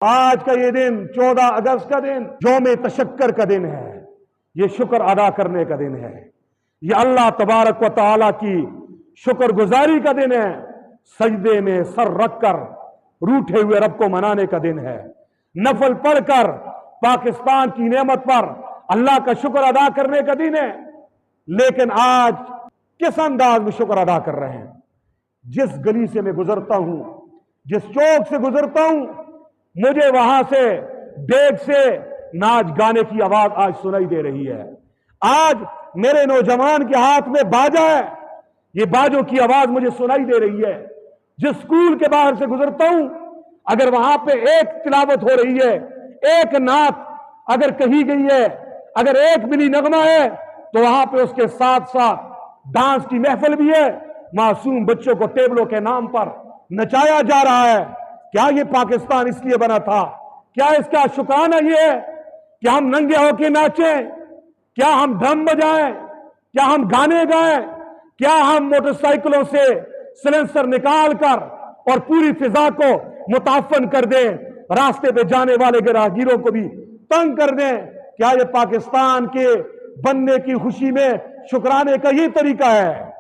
आज का ये दिन 14 अगस्त का दिन यौम तशक्कर का दिन है। ये शुक्र अदा करने का दिन है। ये अल्लाह तबारक व तआला की शुक्रगुजारी का दिन है। सजदे में सर रखकर रूठे हुए रब को मनाने का दिन है। नफल पढ़कर पाकिस्तान की नेमत पर अल्लाह का शुक्र अदा करने का दिन है। लेकिन आज किस अंदाज में शुक्र अदा कर रहे हैं? जिस गली से मैं गुजरता हूं, जिस चौक से गुजरता हूं, मुझे वहां से डेग से नाच गाने की आवाज आज सुनाई दे रही है। आज मेरे नौजवान के हाथ में बाजा है, ये बाजों की आवाज मुझे सुनाई दे रही है। जिस स्कूल के बाहर से गुजरता हूं, अगर वहां पे एक तिलावत हो रही है, एक नात अगर कही गई है, अगर एक मिनी नगमा है, तो वहां पे उसके साथ साथ डांस की महफिल भी है। मासूम बच्चों को टेबलों के नाम पर नचाया जा रहा है। क्या ये पाकिस्तान इसलिए बना था? क्या इसका शुक्राना ये है कि हम नंगे होके नाचें? क्या हम ड्रम बजाएं? क्या हम गाने गाएं? क्या हम मोटरसाइकिलों से सिलेंसर निकाल कर और पूरी फिजा को मुताफन कर दें, रास्ते पे जाने वाले राहगीरों को भी तंग कर दें? क्या ये पाकिस्तान के बनने की खुशी में शुक्राने का ये तरीका है?